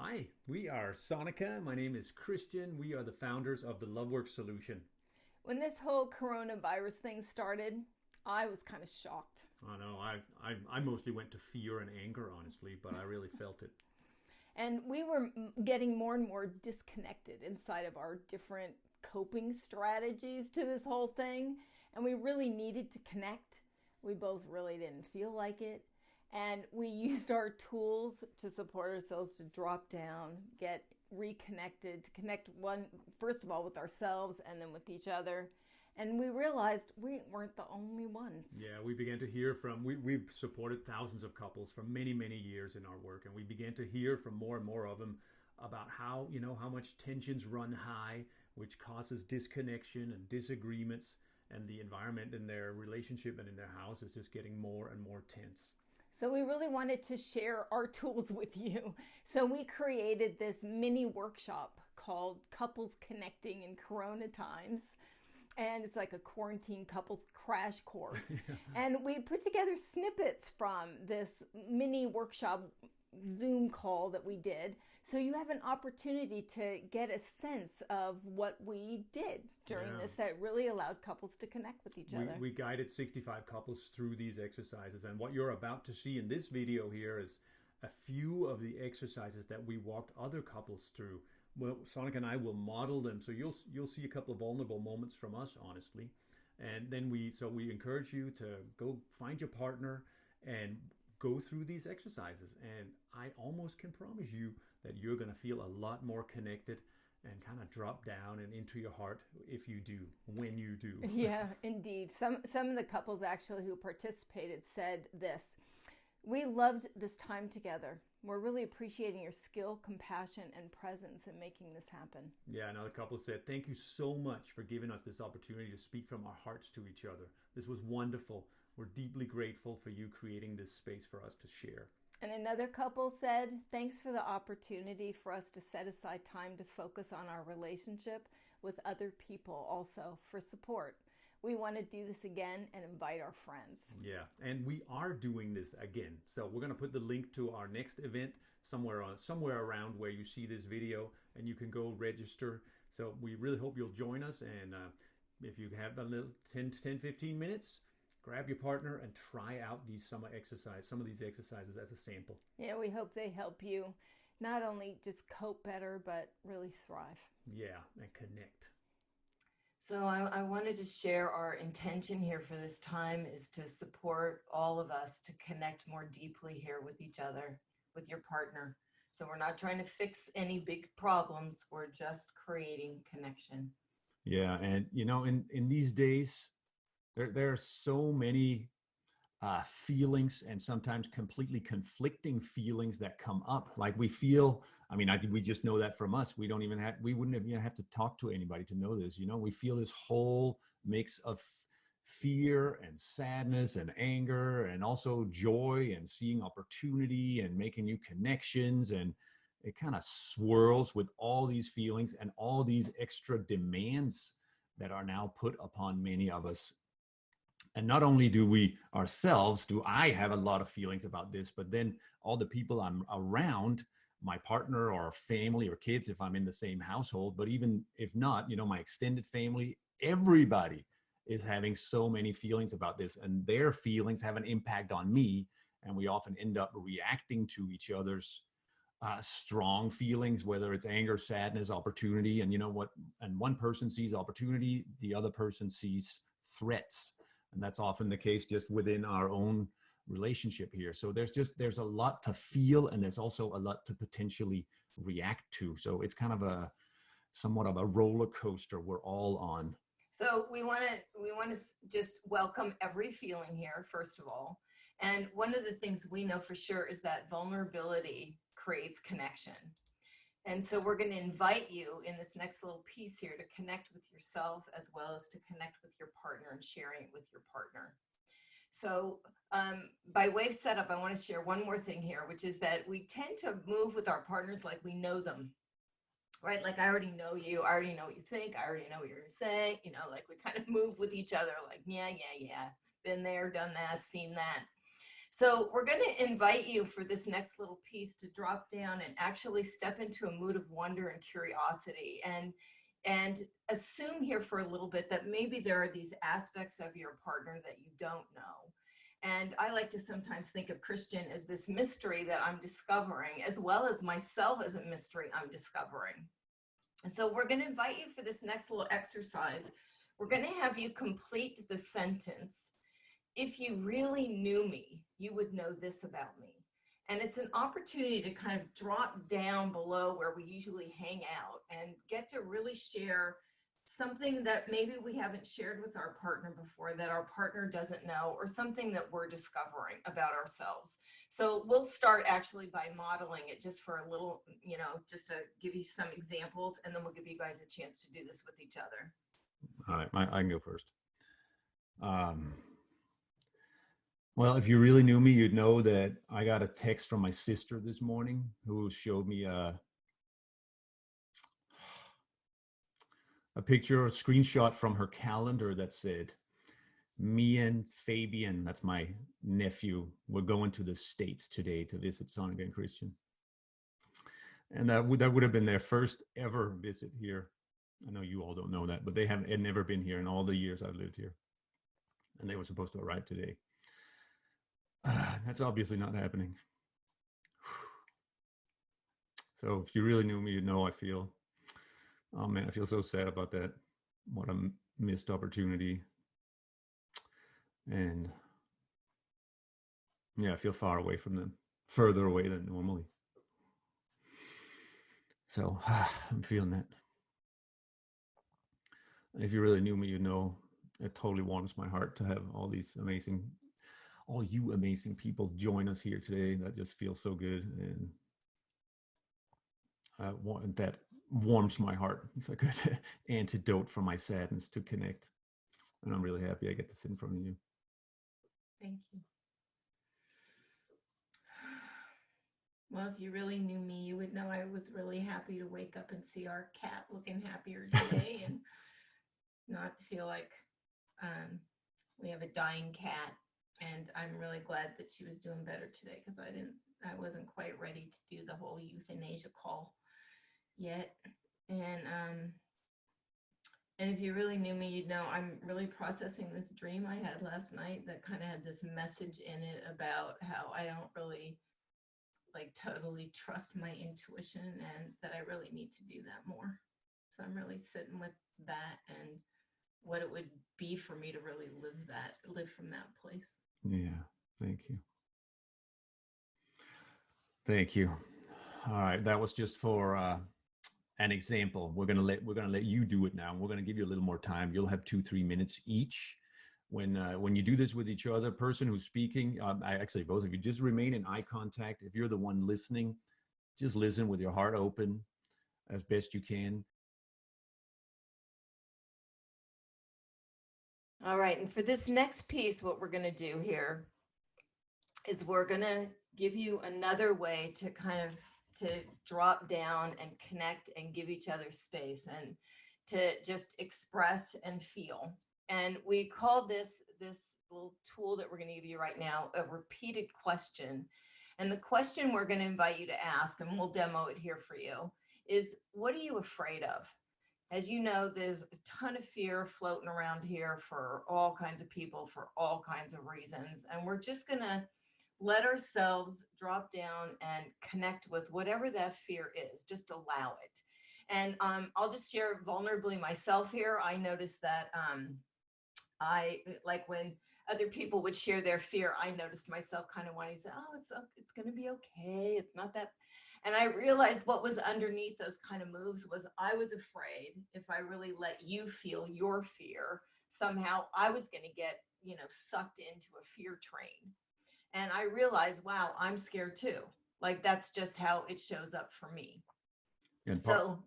Hi, we are Sonica. My name is Christian. We are the founders of the LoveWorks solution. When this whole coronavirus thing started, I was kind of shocked. I know I mostly went to fear and anger, honestly, but I really felt it. And we were getting more and more disconnected inside of our different coping strategies to this whole thing. And we really needed to connect. We both really didn't feel like it. And we used our tools to support ourselves to drop down, get reconnected, to connect one, first of all, with ourselves and then with each other. And we realized we weren't the only ones. Yeah, we began to hear from, we've supported thousands of couples for many, many years in our work, and we began to hear from more and more of them about how much tensions run high, which causes disconnection and disagreements, and the environment in their relationship and in their house is just getting more and more tense. So we really wanted to share our tools with you. So we created this mini workshop called Couples Connecting in Corona Times. And it's like a quarantine couples crash course. And we put together snippets from this mini workshop Zoom call that we did. So you have an opportunity to get a sense of what we did during Yeah. this that really allowed couples to connect with each other. We guided 65 couples through these exercises, and what you're about to see in this video here is a few of the exercises that we walked other couples through. Well, Sonic and I will model them, so you'll see a couple of vulnerable moments from us, honestly, and then we encourage you to go find your partner and go through these exercises. And I almost can promise you that you're going to feel a lot more connected and kind of drop down and into your heart if you do, when you do. Yeah, indeed. Some of the couples actually who participated said this. We loved this time together. We're really appreciating your skill, compassion, and presence in making this happen. Yeah, another couple said, thank you so much for giving us this opportunity to speak from our hearts to each other. This was wonderful. We're deeply grateful for you creating this space for us to share. And another couple said, thanks for the opportunity for us to set aside time to focus on our relationship with other people also for support. We want to do this again and invite our friends. Yeah, and we are doing this again. So we're going to put the link to our next event somewhere around where you see this video, and you can go register. So we really hope you'll join us. And if you have a little 15 minutes, grab your partner and try out some of these exercises as a sample. Yeah, we hope they help you not only just cope better, but really thrive. Yeah, and connect. So I wanted to share our intention here for this time is to support all of us to connect more deeply here with each other, with your partner. So we're not trying to fix any big problems. We're just creating connection. Yeah, and in these days, there are so many feelings and sometimes completely conflicting feelings that come up. Like we feel, we just know that from us. We wouldn't even have to talk to anybody to know this. We feel this whole mix of fear and sadness and anger and also joy and seeing opportunity and making new connections. And it kind of swirls with all these feelings and all these extra demands that are now put upon many of us. And not only do I have a lot of feelings about this, but then all the people I'm around, my partner or family or kids, if I'm in the same household, but even if not, my extended family, everybody is having so many feelings about this, and their feelings have an impact on me. And we often end up reacting to each other's strong feelings, whether it's anger, sadness, opportunity. And and one person sees opportunity, the other person sees threats. And that's often the case just within our own relationship here. So there's a lot to feel, and there's also a lot to potentially react to. So it's kind of somewhat of a roller coaster we're all on. So we want to just welcome every feeling here, first of all. And one of the things we know for sure is that vulnerability creates connection. And so we're going to invite you in this next little piece here to connect with yourself as well as to connect with your partner and sharing it with your partner. So by way of setup, I want to share one more thing here, which is that we tend to move with our partners like we know them, right? Like I already know you, I already know what you think, I already know what you're going to say, like we kind of move with each other like, yeah, been there, done that, seen that. So we're going to invite you for this next little piece to drop down and actually step into a mood of wonder and curiosity, and assume here for a little bit that maybe there are these aspects of your partner that you don't know. And I like to sometimes think of Christian as this mystery that I'm discovering, as well as myself as a mystery I'm discovering. So we're going to invite you for this next little exercise. We're going to have you complete the sentence: if you really knew me, you would know this about me. And it's an opportunity to kind of drop down below where we usually hang out and get to really share something that maybe we haven't shared with our partner before, that our partner doesn't know, or something that we're discovering about ourselves. So we'll start actually by modeling it just for a little, just to give you some examples, and then we'll give you guys a chance to do this with each other. All right, I can go first. Well, if you really knew me, you'd know that I got a text from my sister this morning who showed me a picture, a screenshot from her calendar that said, me and Fabian, that's my nephew, we're going to the States today to visit Sonica and Christian. And that would have been their first ever visit here. I know you all don't know that, but they had never been here in all the years I've lived here. And they were supposed to arrive today. That's obviously not happening. So if you really knew me, you'd know I feel, oh man, I feel so sad about that. What a missed opportunity. And yeah, I feel far away from them, further away than normally. So I'm feeling that. And if you really knew me, you'd know it totally warms my heart to have all you amazing people join us here today. That just feels so good. And that warms my heart. It's a good antidote for my sadness to connect. And I'm really happy I get to sit in front of you. Thank you. Well, if you really knew me, you would know I was really happy to wake up and see our cat looking happier today and not feel like we have a dying cat. And I'm really glad that she was doing better today, because I wasn't quite ready to do the whole euthanasia call yet. And if you really knew me, you'd know I'm really processing this dream I had last night that kind of had this message in it about how I don't really totally trust my intuition, and that I really need to do that more. So I'm really sitting with that and what it would be for me to really live from that place. Yeah, thank you. Thank you. All right, that was just for an example. We're gonna let you do it now. We're gonna give you a little more time. You'll have 2-3 minutes each. When you do this with each other, person who's speaking, actually both of you, just remain in eye contact. If you're the one listening, just listen with your heart open as best you can. All right, and for this next piece, what we're going to do here is we're going to give you another way to to drop down and connect and give each other space and to just express and feel. And we call this little tool that we're going to give you right now a repeated question. And the question we're going to invite you to ask, and we'll demo it here for you, is, what are you afraid of? As you know, there's a ton of fear floating around here for all kinds of people, for all kinds of reasons. And we're just going to let ourselves drop down and connect with whatever that fear is. Just allow it. And I'll just share vulnerably myself here. I noticed that I like when other people would share their fear, I noticed myself kind of wanting to say, oh, it's going to be okay. It's not that. And I realized what was underneath those kind of moves was I was afraid if I really let you feel your fear, somehow I was going to get, sucked into a fear train. And I realized, wow, I'm scared too. Like, that's just how it shows up for me. So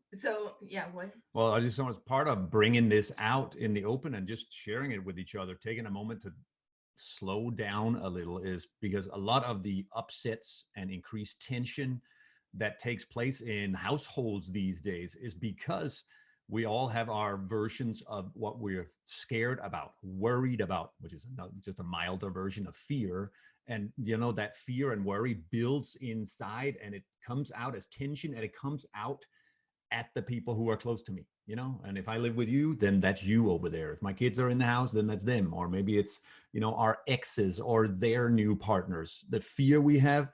yeah, what? Well, I just want, part of bringing this out in the open and just sharing it with each other, taking a moment to slow down a little, is because a lot of the upsets and increased tension that takes place in households these days is because we all have our versions of what we're scared about, worried about, which is just a milder version of fear. And that fear and worry builds inside, and it comes out as tension, and it comes out at the people who are close to me. And if I live with you, then that's you over there. If my kids are in the house, then that's them. Or maybe it's our exes or their new partners. The fear we have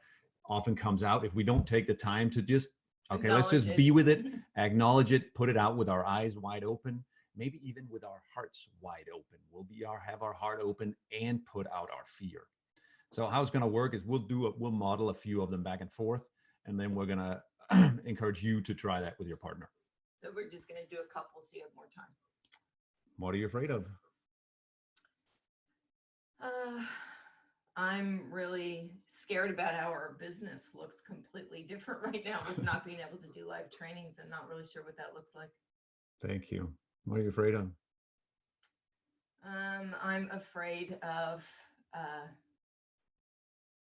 often comes out if we don't take the time to just, okay, let's just be with it, acknowledge it, put it out with our eyes wide open, maybe even with our hearts wide open. Have our heart open and put out our fear. So how it's going to work is we'll model a few of them back and forth, and then we're going to encourage you to try that with your partner. So we're just going to do a couple so you have more time. What are you afraid of? I'm really scared about how our business looks completely different right now with not being able to do live trainings, and not really sure what that looks like. Thank you. What are you afraid of?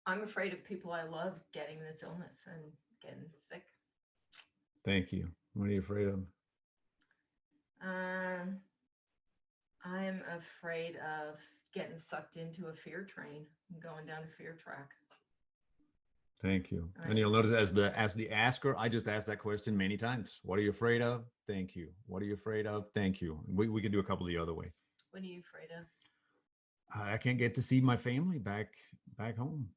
I'm afraid of people I love getting this illness and getting sick. Thank you. What are you afraid of? I'm afraid of getting sucked into a fear train and going down a fear track. Thank you. Right. And you'll notice as the asker, I just asked that question many times. What are you afraid of? Thank you. What are you afraid of? Thank you. We can do a couple the other way. What are you afraid of? I can't get to see my family back home,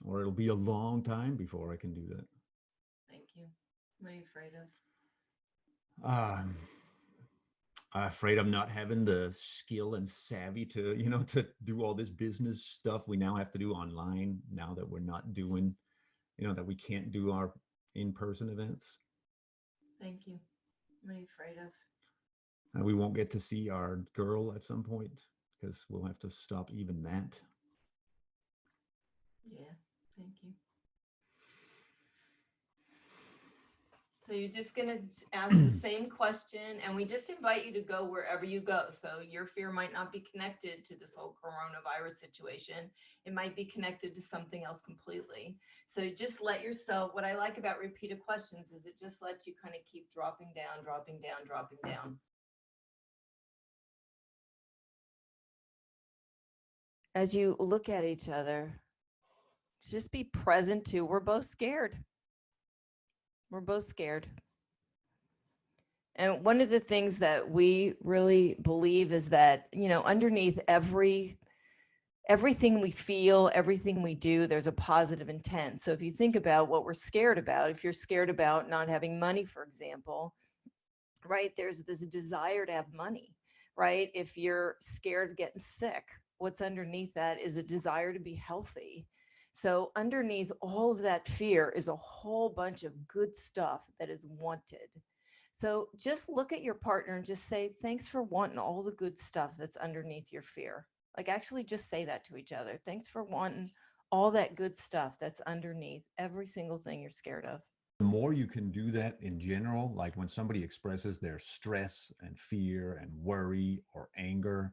or it'll be a long time before I can do that. Thank you. What are you afraid of? I'm afraid of not having the skill and savvy to do all this business stuff we now have to do online, now that we're not doing, that we can't do our in-person events. Thank you. What are you afraid of? And we won't get to see our girl at some point because we'll have to stop even that. Yeah, thank you. So you're just going to ask the same question, and we just invite you to go wherever you go. So your fear might not be connected to this whole coronavirus situation. It might be connected to something else completely. So just let yourself, what I like about repeated questions is it just lets you kind of keep dropping down, dropping down, dropping down. As you look at each other, just be present to, we're both scared. We're both scared. And one of the things that we really believe is that, underneath everything we feel, everything we do, there's a positive intent. So if you think about what we're scared about, if you're scared about not having money, for example, right, there's this desire to have money, right? If you're scared of getting sick, what's underneath that is a desire to be healthy. So underneath all of that fear is a whole bunch of good stuff that is wanted. So just look at your partner and just say, thanks for wanting all the good stuff that's underneath your fear. Like actually just say that to each other. Thanks for wanting all that good stuff that's underneath every single thing you're scared of. The more you can do that in general, like when somebody expresses their stress and fear and worry or anger,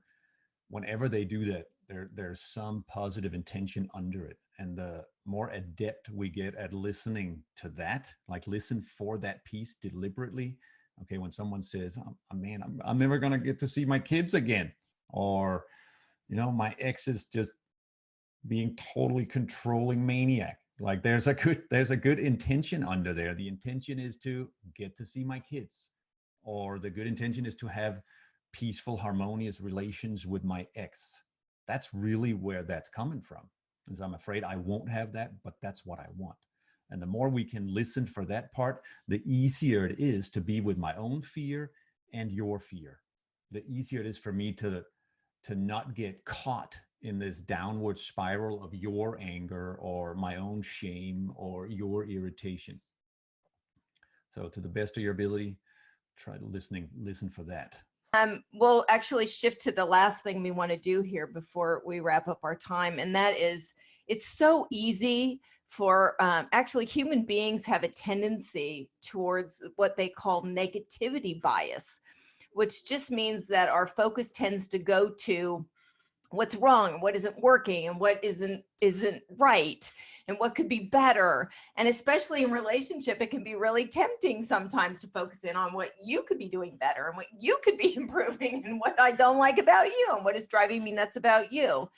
whenever they do that, there's some positive intention under it. And the more adept we get at listening to that, like listen for that piece deliberately. Okay, when someone says, I'm never going to get to see my kids again, or, my ex is just being totally controlling maniac. Like there's a good intention under there. The intention is to get to see my kids, or the good intention is to have peaceful, harmonious relations with my ex. That's really where that's coming from. Is I'm afraid I won't have that, but that's what I want. And the more we can listen for that part, the easier it is to be with my own fear and your fear. The easier it is for me to not get caught in this downward spiral of your anger or my own shame or your irritation. So to the best of your ability, try to listen for that. We'll actually shift to the last thing we want to do here before we wrap up our time. And that is, it's so easy for, actually human beings have a tendency towards what they call negativity bias, which just means that our focus tends to go to what's wrong, what isn't working, and what isn't right, and what could be better. And especially in relationship, it can be really tempting sometimes to focus in on what you could be doing better and what you could be improving and what I don't like about you and what is driving me nuts about you.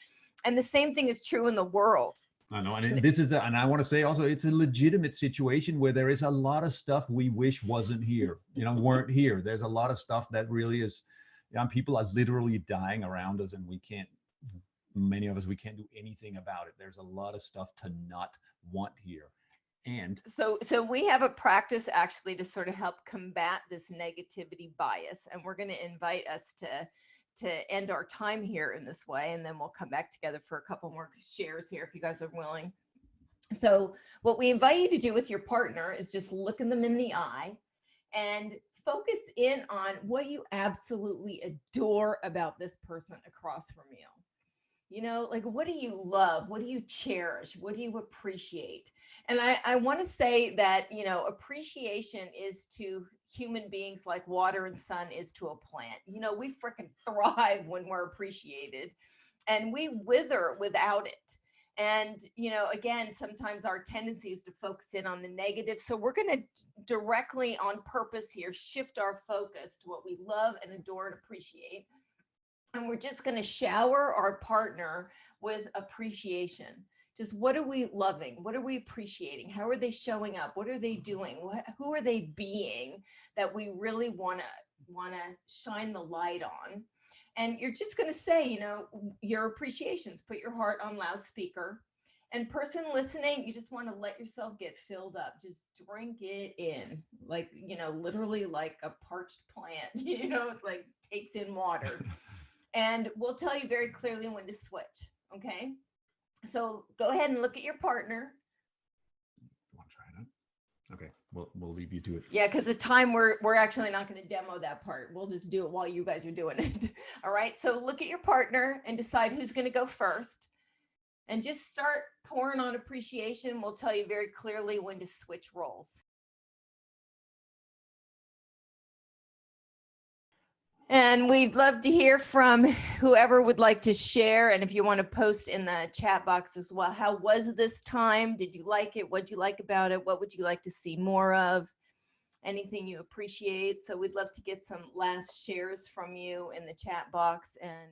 And the same thing is true in the world. I know, and this is, and I want to say also, it's a legitimate situation where there is a lot of stuff we wish wasn't here, weren't here. There's a lot of stuff that really is, people are literally dying around us, and many of us, we can't do anything about it. There's a lot of stuff to not want here. And so we have a practice actually to sort of help combat this negativity bias, and we're going to invite us to end our time here in this way, and then we'll come back together for a couple more shares here if you guys are willing. So what we invite you to do with your partner is just looking them in the eye and focus in on what you absolutely adore about this person across from you. Like, what do you love? What do you cherish? What do you appreciate? And I want to say that, appreciation is to human beings like water and sun is to a plant. We freaking thrive when we're appreciated, and we wither without it. And, again, sometimes our tendency is to focus in on the negative. So we're going to directly on purpose here shift our focus to what we love and adore and appreciate. And we're just going to shower our partner with appreciation. Just what are we loving? What are we appreciating? How are they showing up? What are they doing? Who are they being that we really want to shine the light on? And you're just going to say, your appreciations. Put your heart on loudspeaker. And person listening, you just want to let yourself get filled up. Just drink it in, like, literally like a parched plant. It's like takes in water. And we'll tell you very clearly when to switch. Okay. So go ahead and look at your partner. Want to try that? Okay. We'll leave you to it. Yeah. Cause the time we're actually not going to demo that part. We'll just do it while you guys are doing it. All right. So look at your partner and decide who's going to go first, and just start pouring on appreciation. We'll tell you very clearly when to switch roles. And we'd love to hear from whoever would like to share. And if you want to post in the chat box as well, how was this time? Did you like it? What did you like about it? What would you like to see more of? Anything you appreciate? So we'd love to get some last shares from you in the chat box. And